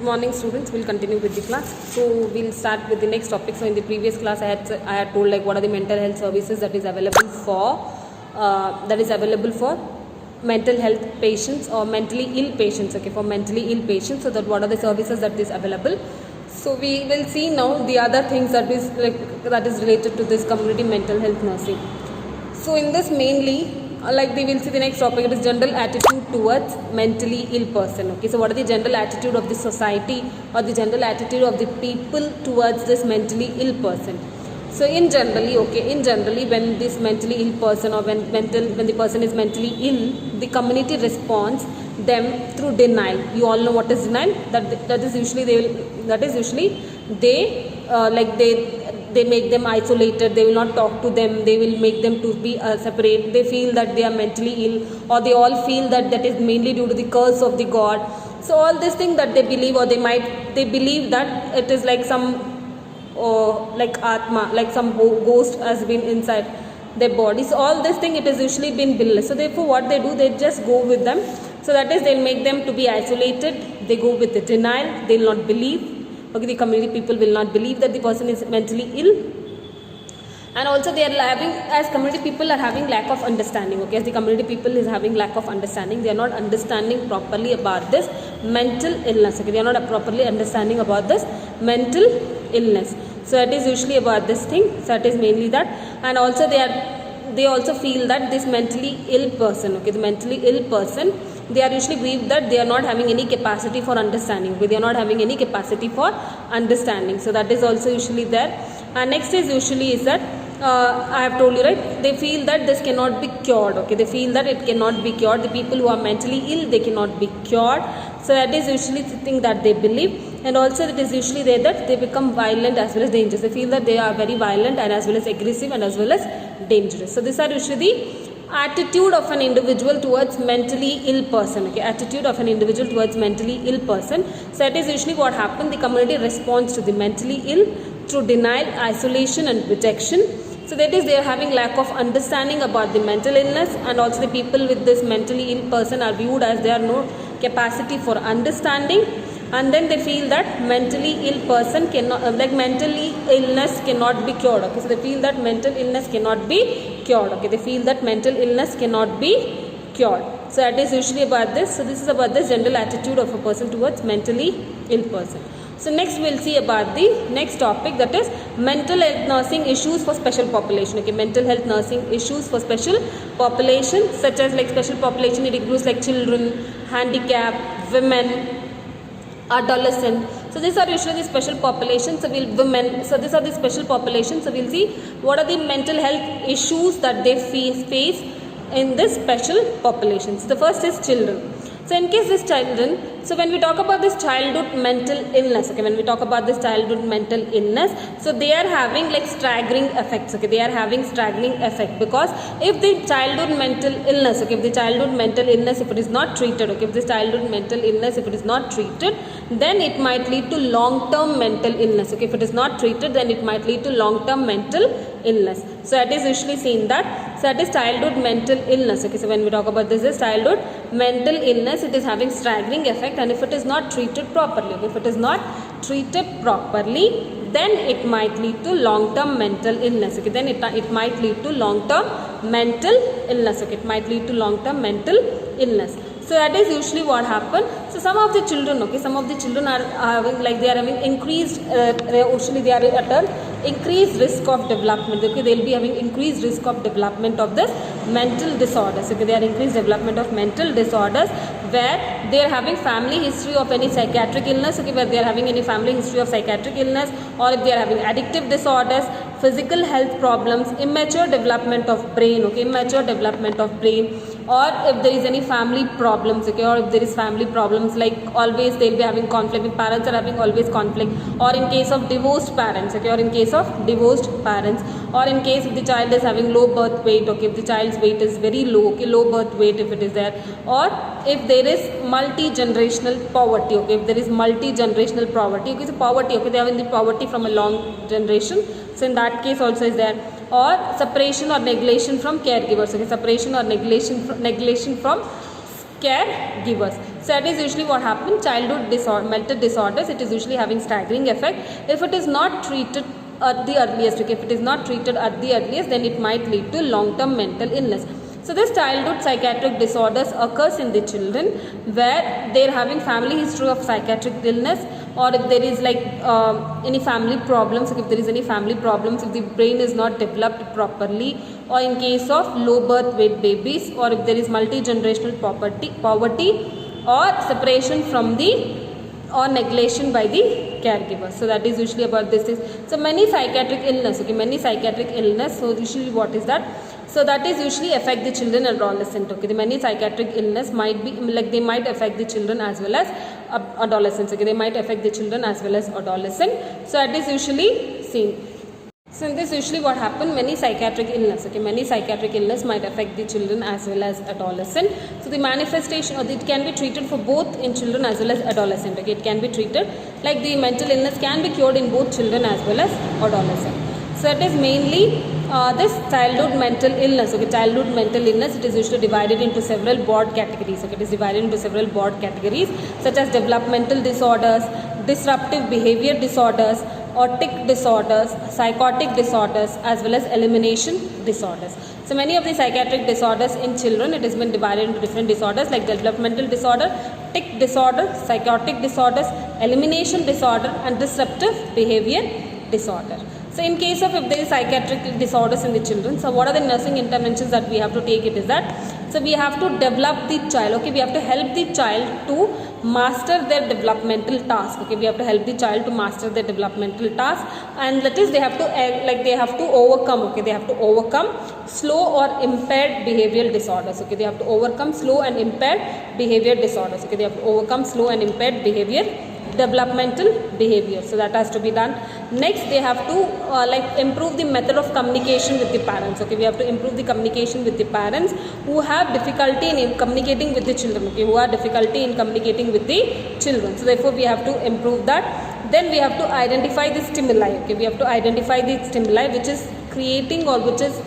Morning students, we'll continue with the class. So we'll start with the next topic. So in the previous class I had told like what are the mental health services that is available for mental health patients or mentally ill patients. Okay, for mentally ill patients, so that what are the services that is available. So we will see now the other things that is related to this community mental health nursing. So in this mainly we will see the next topic, it is general attitude towards mentally ill person. Okay, so what are the general attitude of the society or the general attitude of the people towards this mentally ill person. So in generally when this mentally ill person or when the person is mentally ill, the community responds them through denial. You all know what is denial? That is usually they make them isolated, they will not talk to them, they will make them to be separate. They feel that they are mentally ill, or they all feel that is mainly due to the curse of the God. So all this thing that they believe, or they believe that it is like some like atma, like some ghost has been inside their body. So all this thing, it has usually been believed. So therefore what they do, they just go with them. So that is, they'll make them to be isolated, they go with the denial, they'll not believe. Okay, the community people will not believe that the person is mentally ill, and also they are as community people are having lack of understanding. Okay, as the community people is having lack of understanding, they are not understanding properly about this mental illness. Okay, they are not properly understanding about this mental illness. So that is usually about this thing. So that is mainly that, and also they also feel that this mentally ill person, okay, the mentally ill person, they are usually believe that they are not having any capacity for understanding. Okay, they are not having any capacity for understanding. So that is also usually there. And next is usually is that I have told you, right, they feel that this cannot be cured. Okay, they feel that it cannot be cured. The people who are mentally ill, they cannot be cured. So that is usually the thing that they believe. And also it is usually there that they become violent as well as dangerous. They feel that they are very violent and as well as aggressive and as well as dangerous. So these are usually the attitude of an individual towards mentally ill person. Okay, attitude of an individual towards mentally ill person. So that is usually what happens. The community responds to the mentally ill through denial, isolation and rejection. So that is, they are having lack of understanding about the mental illness, and also the people with this mentally ill person are viewed as they are no capacity for understanding. And then they feel that mentally ill person cannot, mentally illness cannot be cured. Okay, so they feel that mental illness cannot be cured. Okay, they feel that mental illness cannot be cured. So that is usually about this. So this is about the general attitude of a person towards mentally ill person. So next we'll see about the next topic, that is mental health nursing issues for special population. Okay, mental health nursing issues for special population, such as like special population, it includes like children, handicapped, women, adolescent. So these are usually the special populations. So women. So these are the special populations. So we'll see what are the mental health issues that they face in this special population. So the first is children. So in case this children, so when we talk about this childhood mental illness, okay, when we talk about this childhood mental illness, so they are having like staggering effects. Okay, they are having staggering effect, because if the childhood mental illness, okay, if the childhood mental illness, if it is not treated, okay, if this childhood mental illness, if it is not treated, then it might lead to long-term mental illness. Okay, if it is not treated, then it might lead to long-term mental illness. So that is usually seen that. So that is childhood mental illness. Okay, so when we talk about this is childhood mental illness, it is having staggering effect, and if it is not treated properly, okay, if it is not treated properly, then it might lead to long-term mental illness. Okay, then it might lead to long-term mental illness. Okay, it might lead to long-term mental illness. So that is usually what happens. So some of the children, okay, some of the children are having they are having increased, usually they are at an increased risk of development. Okay, they will be having increased risk of development of this mental disorders. Okay, they are increased development of mental disorders where they are having family history of any psychiatric illness. Okay, where they are having any family history of psychiatric illness, or if they are having addictive disorders, physical health problems, immature development of brain. Okay, immature development of brain, or if there is any family problems. Okay, or if there is family problems, like always they will be having conflict, if parents are having always conflict, or in case of divorced parents. Okay, or in case of divorced parents, or in case if the child is having low birth weight. Okay, if the child's weight is very low, okay, low birth weight if it is there, or if there is multi-generational poverty. Okay, if there is multi-generational poverty, okay, so poverty, okay, they are in the poverty from a long generation, so in that case also is there, or separation or neglection from caregivers. Okay, separation or neglection from caregivers. So that is usually what happens. Childhood mental disorders, it is usually having staggering effect. If it is not treated at the earliest, okay, if it is not treated at the earliest, then it might lead to long-term mental illness. So this childhood psychiatric disorders occurs in the children where they are having family history of psychiatric illness, or if there is like any family problems, if there is any family problems, if the brain is not developed properly, or in case of low birth weight babies, or if there is multi-generational poverty or separation from the or neglection by the caregivers. So that is usually about this thing. So many psychiatric illness, okay, many psychiatric illness. So usually what is that? So that is usually affect the children and adolescent. Okay, the many psychiatric illness might be like they might affect the children as well as adolescents. Okay, they might affect the children as well as adolescent. So that is usually seen. So in this usually what happen, many psychiatric illness, okay, many psychiatric illness might affect the children as well as adolescent. So the manifestation, or it can be treated for both in children as well as adolescent. Okay, it can be treated like the mental illness can be cured in both children as well as adolescent. So it is mainly this childhood mental illness. Okay, childhood mental illness, it is usually divided into several broad categories. Okay, it is divided into several broad categories such as developmental disorders, disruptive behavior disorders, autic disorders, psychotic disorders, as well as elimination disorders. So many of the psychiatric disorders in children, it has been divided into different disorders like developmental disorder, tic disorder, psychotic disorders, elimination disorder, and disruptive behavior disorder. So in case of if there is psychiatric disorders in the children, so what are the nursing interventions that we have to take? It is that, so we have to develop the child, okay, we have to help the child to master their developmental task. Okay, we have to help the child to master their developmental task, and that is they have to they have to overcome, okay, they have to overcome slow or impaired behavioral disorders. Okay, they have to overcome slow and impaired behavior disorders. Okay, they have to overcome slow and impaired developmental behavior. So that has to be done. Next, they have to like improve the method of communication with the parents. Okay, we have to improve the communication with the parents who have difficulty in communicating with the children. Okay, who have difficulty in communicating with the children. So therefore we have to improve that. Then we have to identify the stimuli. Okay, we have to identify the stimuli which is creating or which is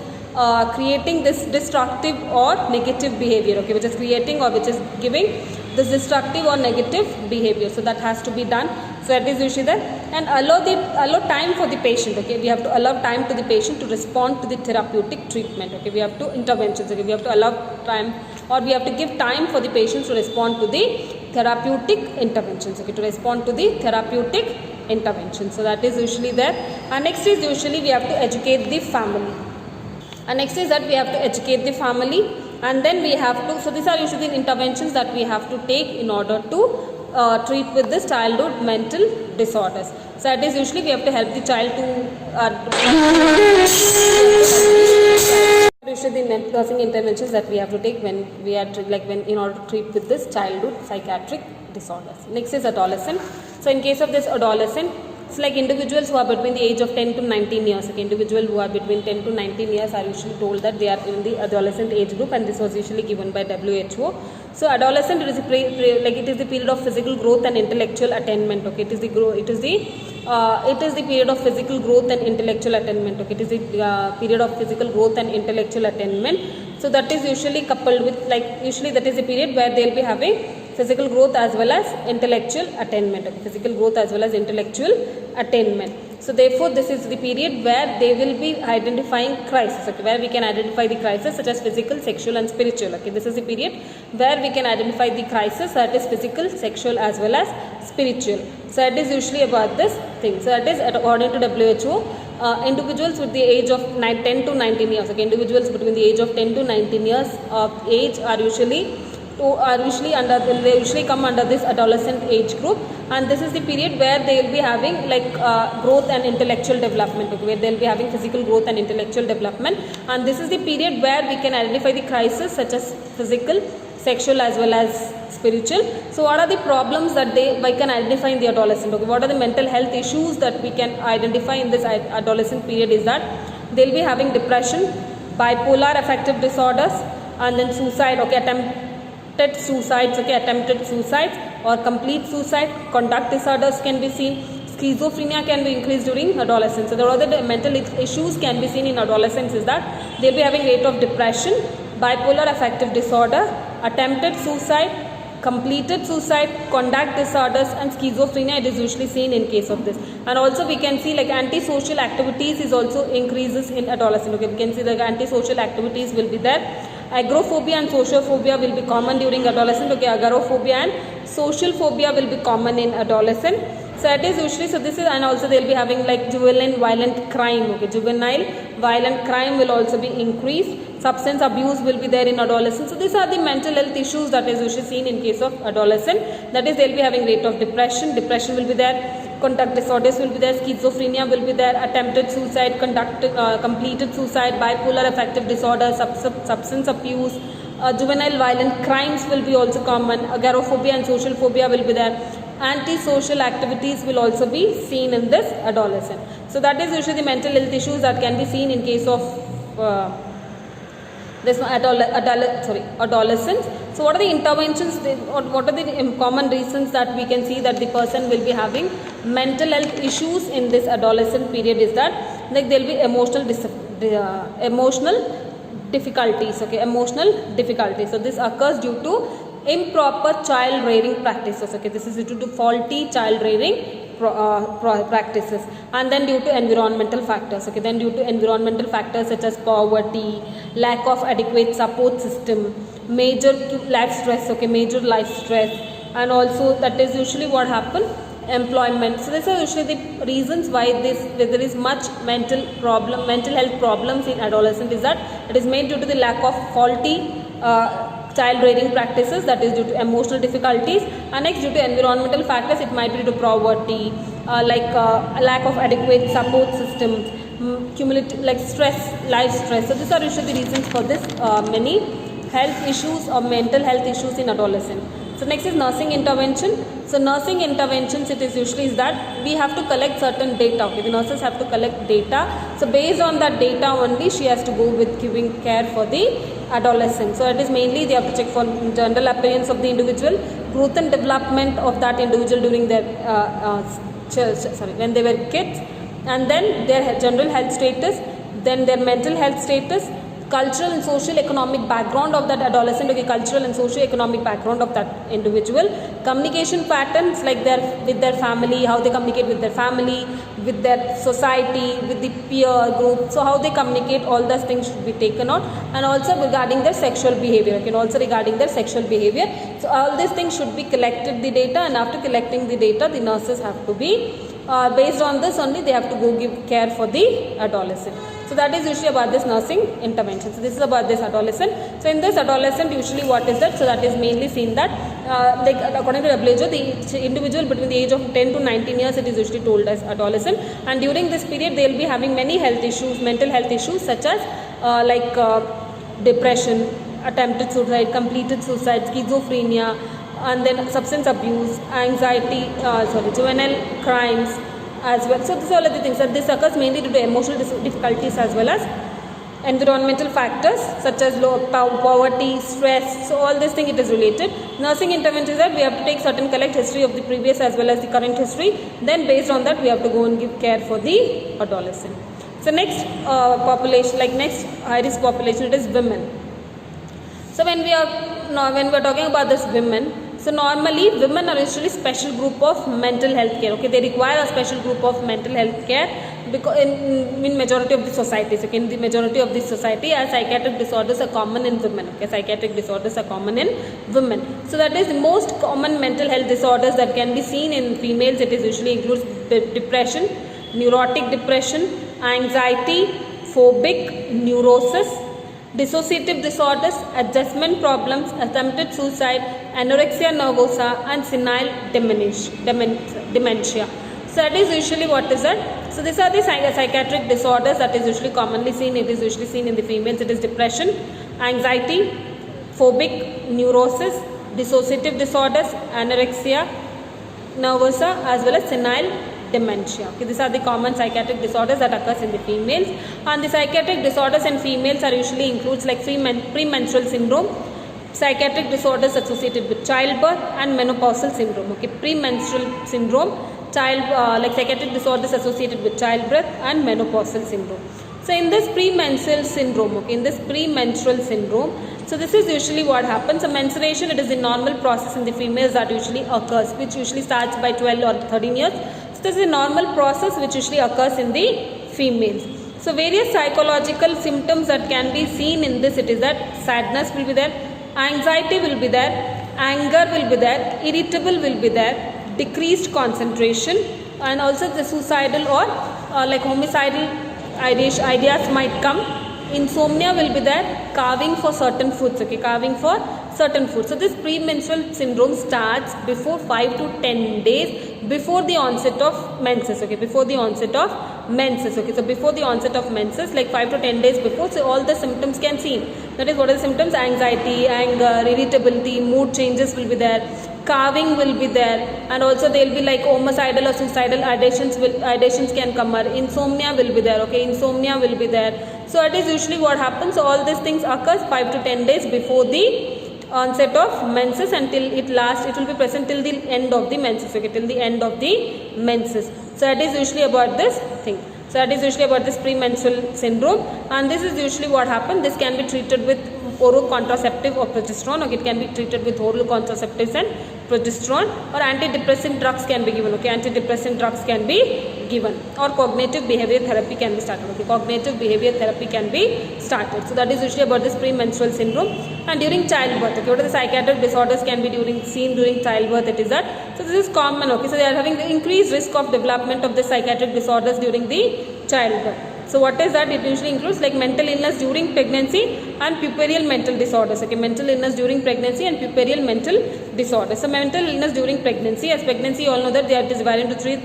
creating this destructive or negative behavior. Okay, which is creating or which is giving this destructive or negative behavior. So that has to be done. So that is usually there. And allow time for the patient. Okay, we have to allow time to the patient to respond to the therapeutic treatment. Okay, we have to interventions. Okay, we have to allow time, or we have to give time for the patients to respond to the therapeutic interventions. Okay, to respond to the therapeutic intervention. So that is usually there. And next is usually we have to educate the family. And next is that we have to educate the family, and then we have to, so these are usually the interventions that we have to take in order to treat with this childhood mental disorders. So that is usually we have to help the child to usually the nursing interventions that we have to take when we are when in order to treat with this childhood psychiatric disorders. Next is adolescent. So in case of this adolescent, it's like individuals who are between the age of 10 to 19 years. Okay, individuals who are between 10 to 19 years are usually told that they are in the adolescent age group, and this was usually given by WHO. So adolescent, it is it is the period of physical growth and intellectual attainment. Okay, it is the period of physical growth and intellectual attainment. Okay, it is the period of physical growth and intellectual attainment. So that is usually coupled with usually that is the period where they will be having physical growth as well as intellectual attainment. Okay, physical growth as well as intellectual attainment. So therefore this is the period where they will be identifying crisis. Okay, where we can identify the crisis such as physical, sexual, and spiritual. Okay, this is the period where we can identify the crisis that is physical, sexual, as well as spiritual. So that is usually about this thing. So that is according to WHO. Individuals with the age of 10 to 19 years. Okay, individuals between the age of 10 to 19 years of age are usually they usually come under this adolescent age group, and this is the period where they will be having growth and intellectual development. Okay, where they will be having physical growth and intellectual development, and this is the period where we can identify the crisis such as physical, sexual, as well as spiritual. So what are the problems that we can identify in the adolescent? Okay, what are the mental health issues that we can identify in this adolescent period is that they will be having depression, bipolar affective disorders, and then suicide. Okay, attempted suicides or complete suicide. Conduct disorders can be seen. Schizophrenia can be increased during adolescence. So the other mental issues can be seen in adolescence is that they'll be having rate of depression, bipolar affective disorder, attempted suicide, completed suicide, conduct disorders and schizophrenia, it is usually seen in case of this. And also we can see like antisocial activities is also increases in adolescent. Okay, we can see the antisocial activities will be there. Agoraphobia and sociophobia will be common during adolescent. Okay, agoraphobia and social phobia will be common in adolescent. So it is usually, so this is, and also they will be having like juvenile violent crime. Okay, juvenile violent crime will also be increased. Substance abuse will be there in adolescence. So these are the mental health issues that is usually seen in case of adolescent. That is, they will be having rate of depression. Depression will be there. Conduct disorders will be there. Schizophrenia will be there. Attempted suicide, completed suicide, bipolar affective disorder, substance abuse. Juvenile violent crimes will be also common. Agoraphobia and social phobia will be there. Antisocial activities will also be seen in this adolescent. So that is usually the mental health issues that can be seen in case of this adolescents. So what are the interventions, what are the common reasons that we can see that the person will be having mental health issues in this adolescent period is that like there will be emotional difficulties. Okay, emotional difficulties. So this occurs due to improper child rearing practices. Okay, this is due to faulty child rearing practices, and then due to environmental factors. Okay, then due to environmental factors such as poverty, lack of adequate support system, major life stress. Okay, major life stress, and also that is usually what happen, employment. So these are usually the reasons why there is much mental health problems in adolescent is that it is made due to the lack of faulty child rearing practices, that is due to emotional difficulties, and next due to environmental factors it might be due to poverty, lack of adequate support systems, cumulative like stress, life stress. So these are usually the reasons for this many health issues or mental health issues in adolescent. So next is nursing intervention. So nursing interventions, it is usually is that we have to collect certain data. Okay, the nurses have to collect data. So based on that data only she has to go with giving care for the adolescent. So it is mainly they have to check for general appearance of the individual, growth and development of that individual during their when they were kids, and then their general health status, then their mental health status, cultural and social economic background of that adolescent. Okay, cultural and socio economic background of that individual, communication patterns like with their family, how they communicate with their family, with their society, with the peer group. So how they communicate, all those things should be taken out, and also regarding their sexual behavior. Okay, and also regarding their sexual behavior. So all these things should be collected the data, and after collecting the data the nurses have to be based on this only they have to go give care for the adolescent. So that is usually about this nursing intervention. So this is about this adolescent. So in this adolescent usually what is that? So that is mainly seen that like according to WHO, the individual between the age of 10 to 19 years it is usually told as adolescent, and during this period they will be having many health issues, mental health issues such as depression, attempted suicide, completed suicide, schizophrenia, and then substance abuse, anxiety, juvenile crimes as well. So these are all of the things that this occurs mainly due to emotional difficulties as well as environmental factors such as low poverty, stress. So all this thing it is related. Nursing intervention is that we have to take certain collect history of the previous as well as the current history. Then based on that we have to go and give care for the adolescent. So next population, like next high risk population, it is women. So when we are talking about this women, so normally women are usually special group of mental health care. Okay, they require a special group of mental health care because in majority of the societies. Okay, in the majority of the society, as psychiatric disorders are common in women. Okay, psychiatric disorders are common in women. So that is the most common mental health disorders that can be seen in females. It is usually includes depression, neurotic depression, anxiety, phobic, neurosis, dissociative disorders, adjustment problems, attempted suicide, anorexia nervosa, and senile dementia. So that is usually what is that. So these are the psychiatric disorders that is usually commonly seen. It is usually seen in the females. It is depression, anxiety, phobic, neurosis, dissociative disorders, anorexia nervosa, as well as senile dementia. Okay, these are the common psychiatric disorders that occurs in the females, and the psychiatric disorders in females are usually includes like pre-menstrual syndrome, psychiatric disorders associated with childbirth, and menopausal syndrome. Okay, pre-menstrual syndrome, like psychiatric disorders associated with childbirth and menopausal syndrome. So in this pre-menstrual syndrome, okay, in this pre-menstrual syndrome, So this is usually what happens. So menstruation, it is a normal process in the females that usually occurs, which usually starts by 12 or 13 years. So this is a normal process which usually occurs in the females. So various psychological symptoms that can be seen in this, it is that sadness will be there, anxiety will be there, anger will be there, irritable will be there, decreased concentration, and also the suicidal or like homicidal ideas might come. Insomnia will be there, carving for certain foods, okay, carving for certain foods. So this premenstrual syndrome starts before 5 to 10 days before the onset of menses, okay, before the onset of menses, okay. So before the onset of menses, like 5 to 10 days before, so all the symptoms can seen. That is, what are the symptoms? Anxiety, anger, irritability, mood changes will be there, carving will be there, and also there will be like homicidal or suicidal ideations can come. Insomnia will be there, okay, insomnia will be there. So it is usually what happens. So all these things occurs 5 to 10 days before the onset of menses, until it lasts, it will be present till the end of the menses, okay, till the end of the menses. So that is usually about this thing. So that is usually about this premenstrual syndrome, and this is usually what happens. This can be treated with oral contraceptive or progesterone, okay, it can be treated with oral contraceptives and progesterone, or antidepressant drugs can be given, okay, antidepressant drugs can be given, or cognitive behavior therapy can be started, okay, cognitive behavior therapy can be started. So that is usually about this premenstrual syndrome. And during childbirth, okay, what are the psychiatric disorders can be seen during childbirth? It is that, so this is common, okay, so they are having the increased risk of development of the psychiatric disorders during the childbirth. So what is that? It usually includes like mental illness during pregnancy and puerperal mental disorders, okay, mental illness during pregnancy and puerperal mental disorders. So mental illness during pregnancy, as pregnancy you all know that they are divided into three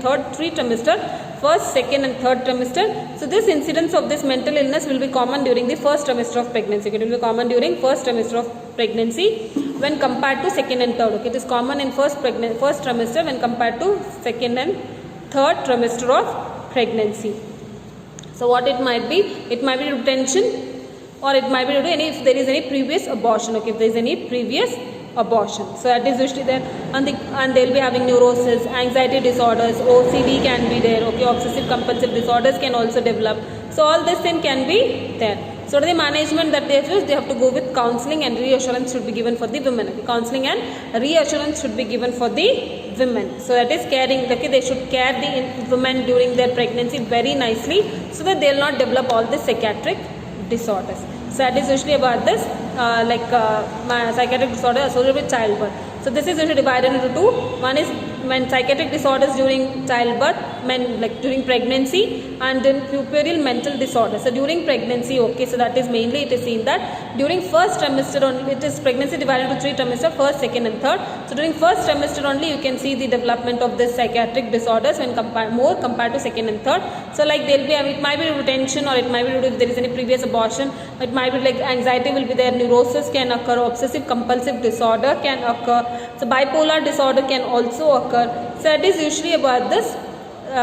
trimester, first, second and third trimester. So this incidence of this mental illness will be common during the first trimester of pregnancy, okay, it will be common during first trimester of pregnancy when compared to second and third, okay, it is common in first trimester when compared to second and third trimester of pregnancy. So what it might be due to tension, or it might be due to if there is any previous abortion, okay, if there is any previous abortion. So that is usually there, and they will be having neurosis, anxiety disorders, OCD can be there, okay, obsessive compulsive disorders can also develop. So all this thing can be there. So the management that they choose, they have to go with counseling and reassurance should be given for the women. Okay? Counseling and reassurance should be given for the women. So that is caring, okay, they should care the women during their pregnancy very nicely so that they will not develop all the psychiatric disorders. So that is usually about this psychiatric disorder associated with childbirth. So this is usually divided into two. One is when psychiatric disorders during childbirth, during pregnancy, and then puerperal mental disorders. So during pregnancy, okay, so that is mainly it is seen that during first trimester only, it is pregnancy divided into three trimester, first, second and third. So during first trimester only you can see the development of this psychiatric disorders when compared to second and third. So like there will be, it might be due to tension, or it might be due to if there is any previous abortion, it might be like anxiety will be there, neurosis can occur, obsessive compulsive disorder can occur, so bipolar disorder can also occur. So that is usually about this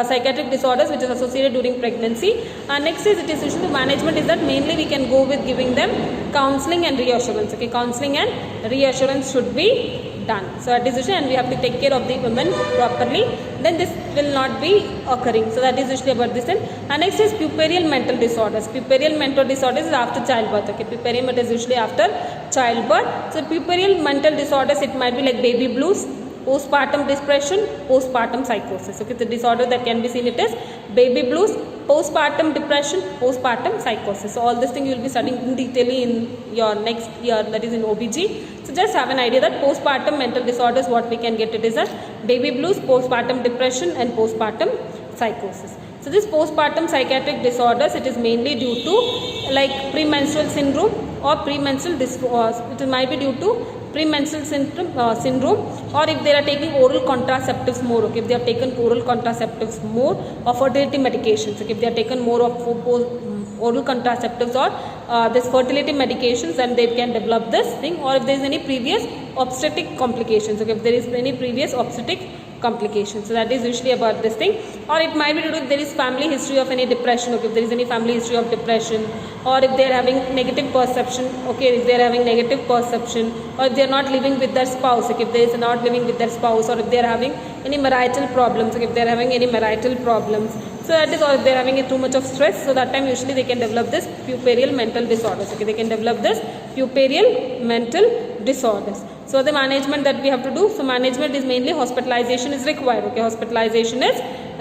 psychiatric disorders which is associated during pregnancy. Next is, it is usually the management is that mainly we can go with giving them counseling and reassurance, okay, counseling and reassurance should be done. So that is usually, and we have to take care of the women properly, then this will not be occurring. So that is usually about this thing. And next is puerperal mental disorders. Puerperal mental disorders is after childbirth, okay, puerperal is usually after childbirth. So puerperal mental disorders, it might be like baby blues, postpartum depression, postpartum psychosis, okay, the disorder that can be seen, it is baby blues, postpartum depression, postpartum psychosis. So all this thing you will be studying in detail in your next year, that is in OBG. So just have an idea that postpartum mental disorders, what we can get, it is a baby blues, postpartum depression and postpartum psychosis. So this postpartum psychiatric disorders, it is mainly due to like premenstrual syndrome or premenstrual it might be due to premenstrual syndrome, or if they are taking oral contraceptives more, okay, if they have taken oral contraceptives more, or fertility medications, okay, if they are taken more of oral contraceptives or this fertility medications, then they can develop this thing, or if there is any previous obstetric complications, okay, if there is any previous obstetric complications. So that is usually about this thing. Or it might be due to if there is family history of any depression, okay, if there is any family history of depression, or if they are having negative perception, okay, if they are having negative perception, or if they are not living with their spouse, okay, if they are not living with their spouse, or if they are having any marital problems, okay, if they are having any marital problems. So that is, or if they are having too much of stress, so that time usually they can develop this puerperal mental disorders, okay, they can develop this pubertal mental disorders. So the management that we have to do, so management is mainly hospitalization is required. Okay, hospitalization is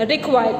required,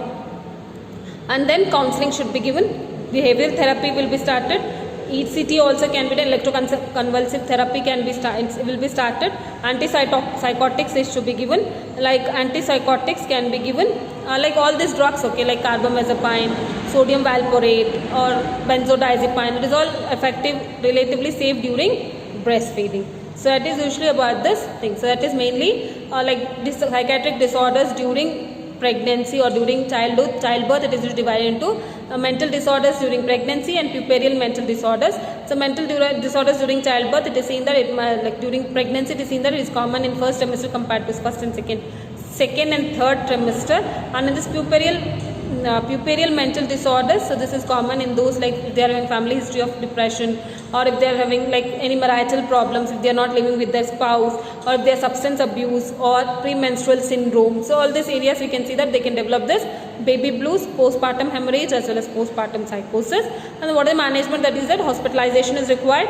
and then counseling should be given. Behavioral therapy will be started. ECT also can be done. Electroconvulsive therapy will be started. Antipsychotics is should be given. Like antipsychotics can be given. Like all these drugs, okay, like carbamazepine, sodium valproate, or benzodiazepine. It is all effective, relatively safe during breastfeeding. So that is usually about this thing. So that is mainly like this psychiatric disorders during pregnancy or during childbirth. It is divided into mental disorders during pregnancy and pubertal mental disorders. So mental disorders during childbirth, it is seen that like during pregnancy, it is seen that it is common in first trimester compared to first and second and third trimester. And in this pubertal mental disorders, so this is common in those like if they are having family history of depression, or if they are having like any marital problems, if they are not living with their spouse, or if they are substance abuse or pre-menstrual syndrome. So all these areas we can see that they can develop this baby blues, postpartum hemorrhage, as well as postpartum psychosis. And what is management, that is that hospitalization is required,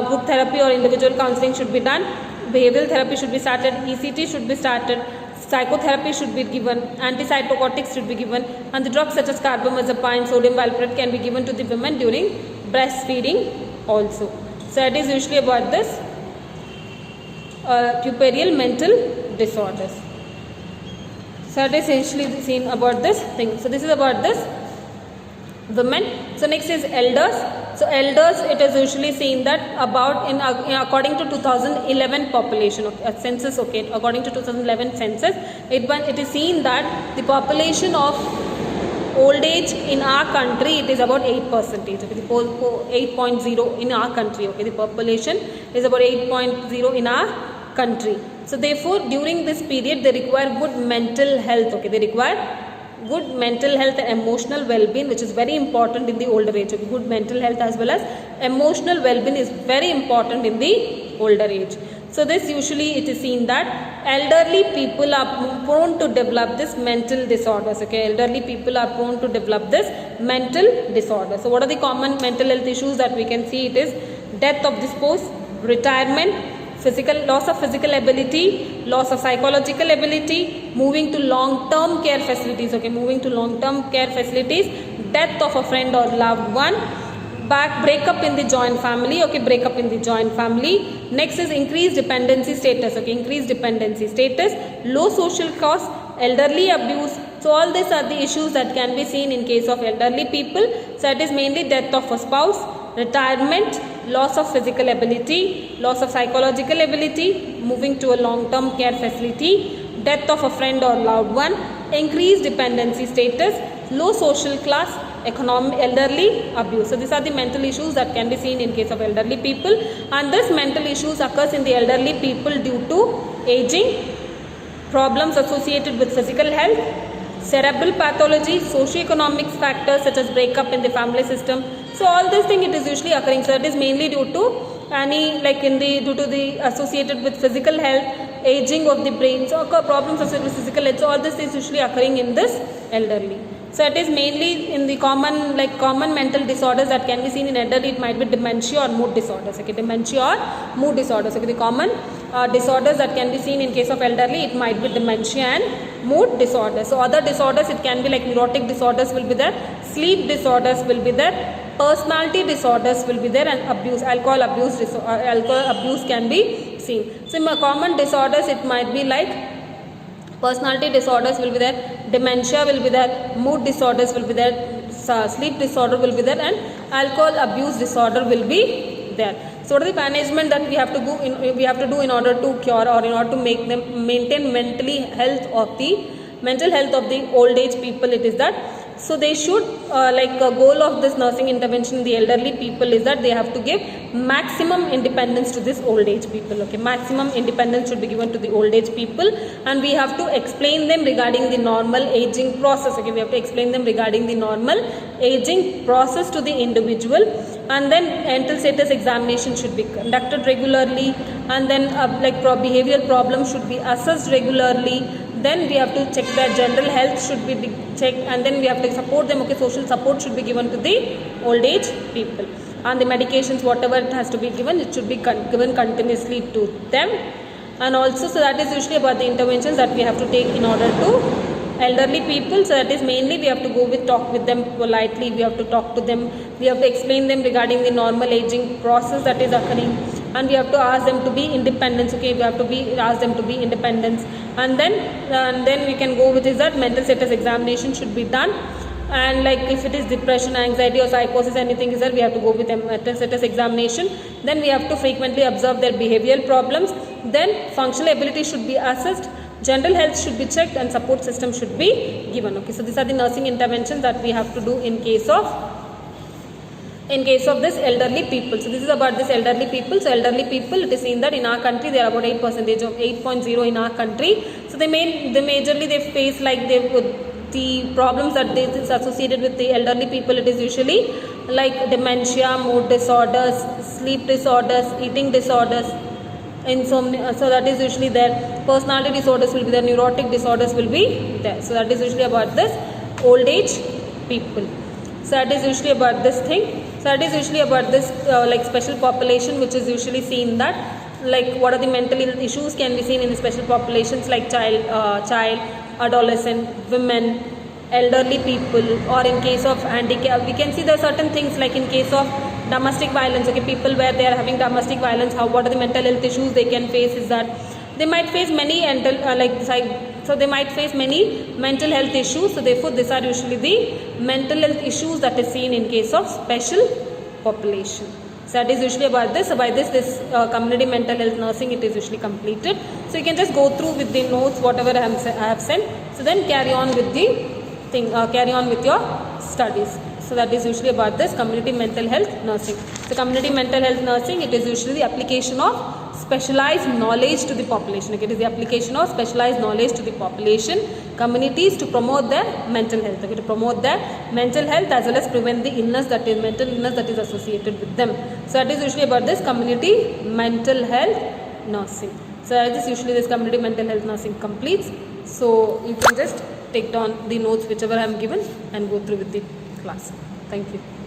group therapy or individual counseling should be done, behavioral therapy should be started, ECT should be started, psychotherapy should be given, antipsychotics should be given, and the drugs such as carbamazepine, sodium valproate can be given to the women during breastfeeding also. So it is usually about this pubertal mental disorders. So it is essentially seen about this thing. So this is about this women. So next is elders. So elders, it is usually seen that about in according to 2011 population, okay, census, okay, according to 2011 census, it is seen that the population of old age in our country, it is about 8%. Okay, the 8.0 in our country. Okay, the population is about 8.0 in our country. So therefore, during this period, they require good mental health. Okay, they require good mental health and emotional well-being, which is very important in the older age. Okay, good mental health as well as emotional well-being is very important in the older age. So this usually it is seen that elderly people are prone to develop this mental disorders. Okay, elderly people are prone to develop this mental disorder. So what are the common mental health issues that we can see? It is death of the spouse, retirement, loss of physical ability, loss of psychological ability, moving to long-term care facilities. Okay, moving to long-term care facilities, death of a friend or loved one, breakup in the joint family. Okay, breakup in the joint family. Next is increased dependency status. Okay, increased dependency status, low social cost, elderly abuse. So all these are the issues that can be seen in case of elderly people. So it is mainly death of a spouse, retirement, loss of physical ability, loss of psychological ability, moving to a long-term care facility, death of a friend or loved one, increased dependency status, low social class, elderly abuse. So these are the mental issues that can be seen in case of elderly people, and this mental issues occurs in the elderly people due to aging, problems associated with physical health, cerebral pathology, socio-economic factors such as breakup in the family system. So all this thing it is usually occurring. So it is mainly due to due to the associated with physical health, aging of the brain, so problems associated with physical health. So all this is usually occurring in this elderly. So it is mainly in the common mental disorders that can be seen in elderly. It might be dementia or mood disorders. Okay, dementia or mood disorders. Okay, the common disorders that can be seen in case of elderly, it might be dementia and mood disorders. So other disorders, it can be like neurotic disorders will be there, sleep disorders will be there, personality disorders will be there, and alcohol abuse can be seen. So in common disorders, it might be like personality disorders will be there, dementia will be there, mood disorders will be there, sleep disorder will be there, and alcohol abuse disorder will be there. So what is the management that we have to do in order to cure or in order to make them maintain mental health of the old age people? It is that so they should a goal of this nursing intervention in the elderly people is that they have to give maximum independence to this old age people. Okay, maximum independence should be given to the old age people, and we have to explain them regarding the normal aging process. Okay, we have to explain them regarding the normal aging process to the individual, and then mental status examination should be conducted regularly, and then behavioral problems should be assessed regularly. Then we have to check their general health should be checked, and then we have to support them. Okay, social support should be given to the old age people. and the medications whatever it has to be given, it should be given continuously to them. And also, so that is usually about the interventions that we have to take in order to elderly people. So that is mainly we have to go with, talk with them politely, we have to talk to them, we have to explain them regarding the normal aging process that is occurring, and we have to ask them to be independent. Okay, we have to ask them to be independent, and then we can go with is that mental status examination should be done. And like if it is depression, anxiety or psychosis, anything is there, we have to go with a mental status examination. Then we have to frequently observe their behavioral problems. Then functional ability should be assessed, general health should be checked, and support system should be given. Okay, so these are the nursing interventions that we have to do in case of this elderly people. So this is about this elderly people. So elderly people, it is seen that in our country they are about 8% of 8.0 in our country. So majorly they face like the problems that is associated with the elderly people. It is usually like dementia, mood disorders, sleep disorders, eating disorders, insomnia. So that is usually there. Personality disorders will be there, neurotic disorders will be there. So that is usually about this old age people. So that is usually about this thing. So that is usually about this like special population, which is usually seen that like what are the mental issues can be seen in the special populations like child, adolescent, women, elderly people, or in case of handicap, we can see there are certain things like in case of domestic violence. Okay, people where they are having domestic violence, what are the mental health issues they can face is that they might face many so they might face many mental health issues. So therefore these are usually the mental health issues that is seen in case of special population. So that is usually about this. So by this community mental health nursing, it is usually completed. So you can just go through with the notes whatever I have sent. So then carry on with the thing, carry on with your studies. So that is usually about this community mental health nursing. So community mental health nursing, it is usually the application of specialized knowledge to the population. Okay, it is the application of specialized knowledge to the population, communities to promote their mental health. Okay, to promote their mental health as well as prevent the illness that is mental illness that is associated with them. So that is usually about this community mental health nursing. So that is usually this community mental health nursing completes. So you can just take down the notes whichever I am given and go through with the class. Thank you.